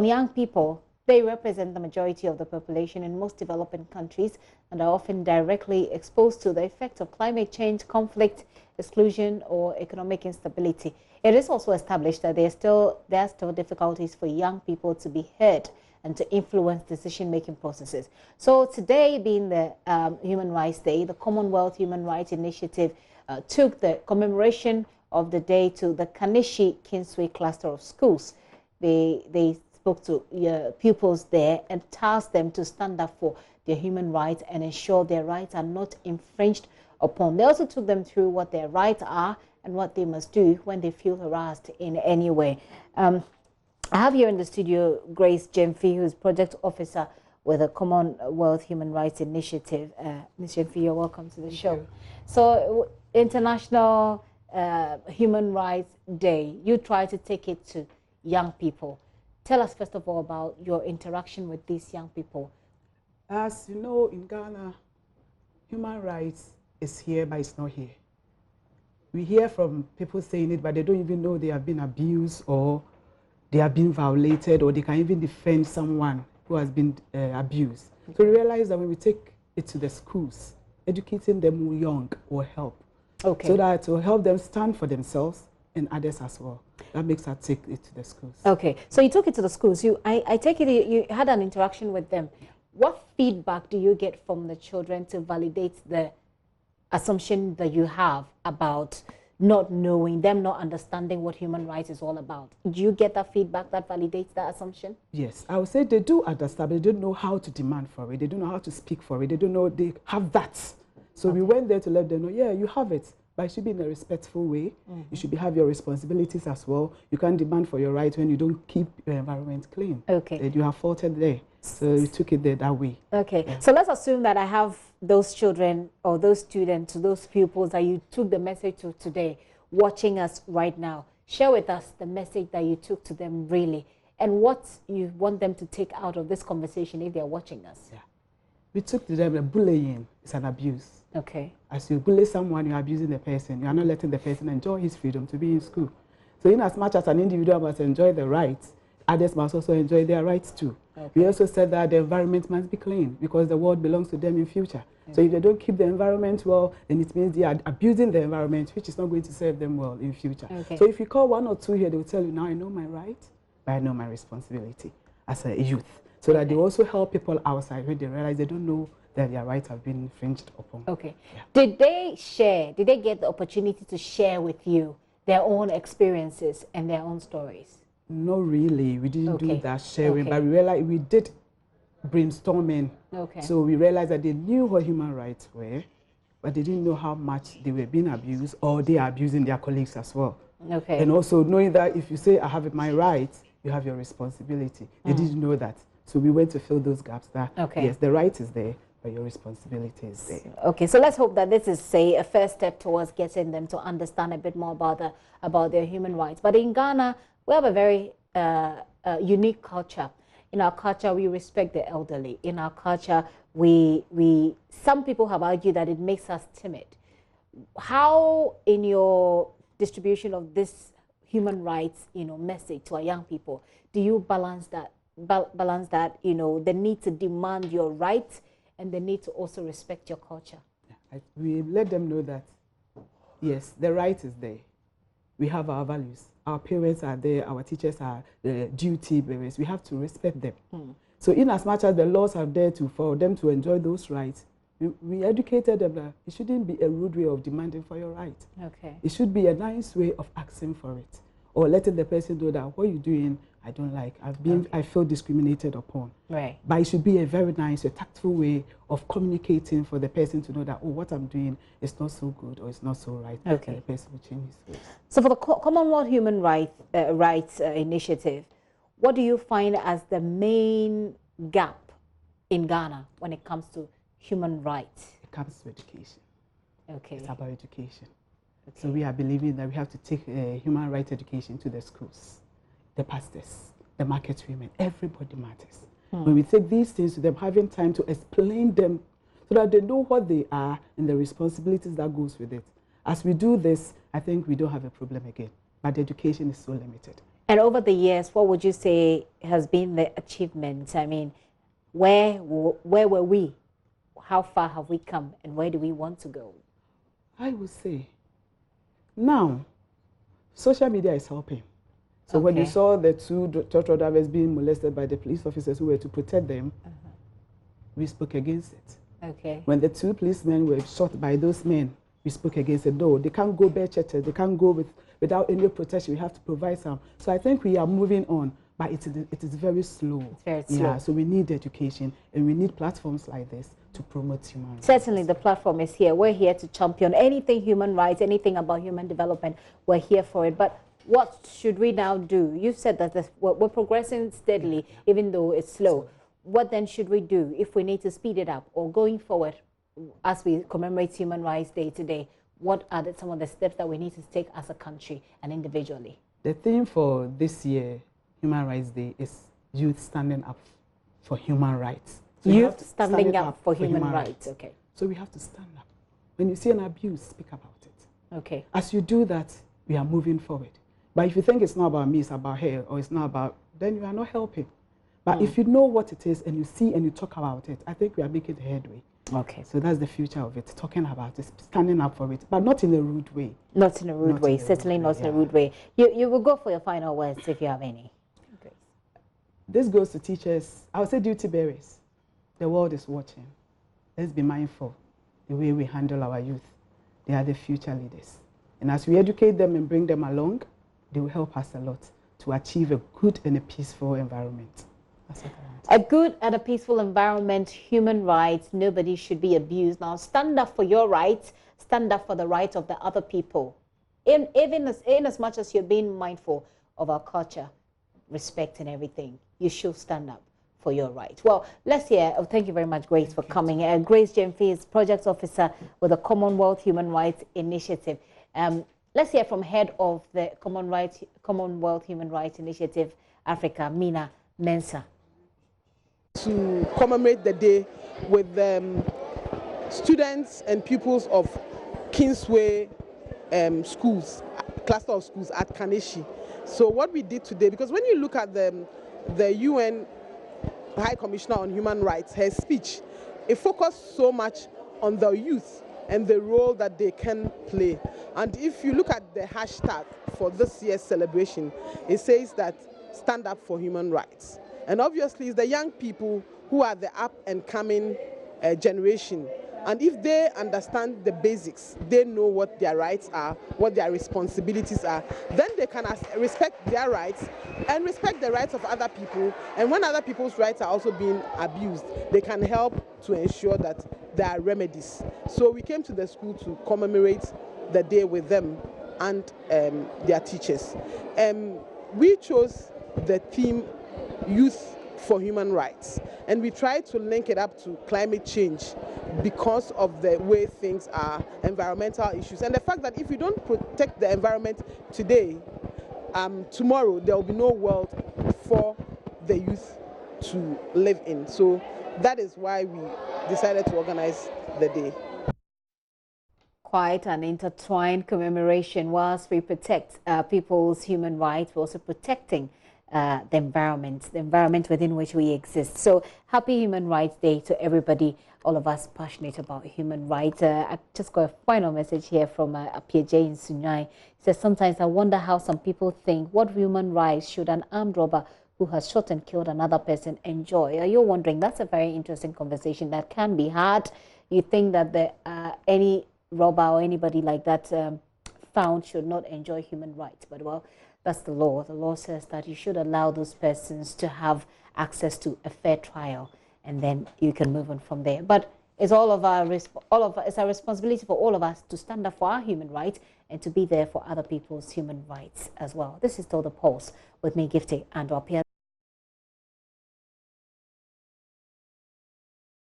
Young people, they represent the majority of the population in most developing countries and are often directly exposed to the effects of climate change, conflict, exclusion, or economic instability. It is also established that there are still difficulties for young people to be heard and to influence decision-making processes. So today, being the Human Rights Day, the Commonwealth Human Rights Initiative took the commemoration of the day to the Kanishi Kingsway cluster of schools. They spoke to pupils there and tasked them to stand up for their human rights and ensure their rights are not infringed upon. They also took them through what their rights are and what they must do when they feel harassed in any way. I have here in the studio Grace Jemfi, who is project officer with the Commonwealth Human Rights Initiative. Ms. Jemfi, you're welcome to the show. So, International Human Rights Day, you try to take it to young people. Tell us first of all about your interaction with these young people. As you know, in Ghana, human rights is here, but it's not here. We hear from people saying it, but they don't even know they have been abused or they have been violated, or they can even defend someone who has been abused. Okay. So we realize that when we take it to the schools, educating them young will help. Okay. So that will help them stand for themselves and others as well. That makes us take it to the schools. Okay, so you took it to the schools. I take it you had an interaction with them. What feedback do you get from the children to validate the assumption that you have about not knowing, them not understanding what human rights is all about? Do you get that feedback that validates that assumption? Yes, I would say they do understand, but they don't know how to demand for it. They don't know how to speak for it. They don't know they have that. So we went there to let them know, yeah, you have it. But it should be in a respectful way. You should have your responsibilities as well. You can't demand for your rights when you don't keep your environment clean. Okay. That you have faulted there. So you took it there that way. Okay. Yeah. So let's assume that I have those children or those students, those pupils that you took the message to today, watching us right now. Share with us the message that you took to them really, and what you want them to take out of this conversation if they're watching us. Yeah. We took to them that bullying is an abuse. Okay. As you bully someone, you're abusing the person. You are not letting the person enjoy his freedom to be in school. So in as much as an individual must enjoy the rights, others must also enjoy their rights too. Okay. We also said that the environment must be clean because the world belongs to them in future. Okay. So if they don't keep the environment well, then it means they are abusing the environment, which is not going to serve them well in future. Okay. So if you call one or two here, they will tell you, now I know my rights, but I know my responsibility as a youth. So that they also help people outside when they realize they don't know that their rights have been infringed upon. Okay. Yeah. Did they get the opportunity to share with you their own experiences and their own stories? No, really. We didn't do that sharing, but we realized we did brainstorming. Okay. So we realized that they knew what human rights were, but they didn't know how much they were being abused or they are abusing their colleagues as well. Okay. And also knowing that if you say, I have my rights, you have your responsibility. They didn't know that. So we went to fill those gaps that, yes, the right is there, but your responsibility is there. Okay, so let's hope that this is, say, a first step towards getting them to understand a bit more about their human rights. But in Ghana, we have a very unique culture. In our culture, we respect the elderly. In our culture, some people have argued that it makes us timid. How, in your distribution of this human rights, message to our young people, do you balance that, the need to demand your rights and the need to also respect your culture? We let them know that, yes, the right is there. We have our values. Our parents are there. Our teachers are duty bearers. We have to respect them. So in as much as the laws are there for them to enjoy those rights, we educated them that it shouldn't be a rude way of demanding for your right. Okay. It should be a nice way of asking for it, or letting the person know that what you're doing, I don't like. I feel discriminated upon. Right. But it should be a very nice, a tactful way of communicating for the person to know that, oh, what I'm doing is not so good or it's not so right. Okay. And the person will change his ways. So for the Commonwealth Human Rights Initiative, what do you find as the main gap in Ghana when it comes to human rights? It comes to education. Okay. It's about education. Okay. So we are believing that we have to take human rights education to the schools. The pastors, the market women, everybody matters. When we take these things to them, having time to explain them so that they know what they are and the responsibilities that goes with it. As we do this, I think we don't have a problem again. But the education is so limited. And over the years, what would you say has been the achievement? I mean, where were we? How far have we come? And where do we want to go? I would say, now, social media is helping. So when you saw the two tractor drivers being molested by the police officers who were to protect them, we spoke against it. Okay. When the two policemen were shot by those men, we spoke against it. No, they can't go bare churches. They can't go without any protection. We have to provide some. So I think we are moving on, but it is very slow. It's very slow. Yeah, so we need education, and we need platforms like this to promote human rights. Certainly, the platform is here. We're here to champion anything human rights, anything about human development. We're here for it. But what should we now do? You said that we're progressing steadily, even though it's slow. What then should we do if we need to speed it up, or going forward as we commemorate Human Rights Day today? What are some of the steps that we need to take as a country and individually? The theme for this year, Human Rights Day, is youth standing up for human rights. So youth standing up for human rights. Okay. So we have to stand up. When you see an abuse, speak about it. Okay. As you do that, we are moving forward. But if you think it's not about me, it's about her, or it's not about, then you are not helping. But if you know what it is and you see and you talk about it, I think we are making headway. Okay. So that's the future of it, talking about it, standing up for it, but not in a rude way. Not in a rude way, certainly not in a rude way. You will go for your final words if you have any. Okay. This goes to teachers, I would say duty bearers. The world is watching. Let's be mindful the way we handle our youth. They are the future leaders. And as we educate them and bring them along, they will help us a lot to achieve a good and a peaceful environment. A good and a peaceful environment, human rights, nobody should be abused. Now stand up for your rights, stand up for the rights of the other people. In as much as you're being mindful of our culture, respect and everything, you should stand up for your rights. Well, let's hear, thank you very much, Grace, for coming. Grace Jemfi is Project Officer with the Commonwealth Human Rights Initiative. Let's hear from head of the Commonwealth Human Rights Initiative, Africa, Mina Mensah. To commemorate the day with students and pupils of Kingsway schools, cluster of schools at Kaneshi. So what we did today, because when you look at the UN High Commissioner on Human Rights, her speech, it focused so much on the youth and the role that they can play. And if you look at the hashtag for this year's celebration, it says that stand up for human rights. And obviously, it's the young people who are the up-and-coming generation. And if they understand the basics, they know what their rights are, what their responsibilities are, then they can respect their rights and respect the rights of other people. And when other people's rights are also being abused, they can help to ensure that there are remedies. So we came to the school to commemorate the day with them and their teachers. We chose the theme Youth for Human Rights, and we try to link it up to climate change because of the way things are, environmental issues, and the fact that if you don't protect the environment today, tomorrow there will be no world for the youth to live in. So that is why we decided to organize the day. Quite an intertwined commemoration. Whilst we protect people's human rights, we're also protecting the environment within which we exist. So happy Human Rights Day to everybody, all of us passionate about human rights. I just got a final message here from Apia J in Sunyai. He says, sometimes I wonder how some people think, what human rights should an armed robber who has shot and killed another person enjoy? Are you wondering? That's a very interesting conversation that can be had. You think that any robber or anybody like that found should not enjoy human rights, but well, that's the law. The law says that you should allow those persons to have access to a fair trial, and then you can move on from there. But it's it's our responsibility for all of us to stand up for our human rights and to be there for other people's human rights as well. This is still The Pulse with me, Gifty and Wapia.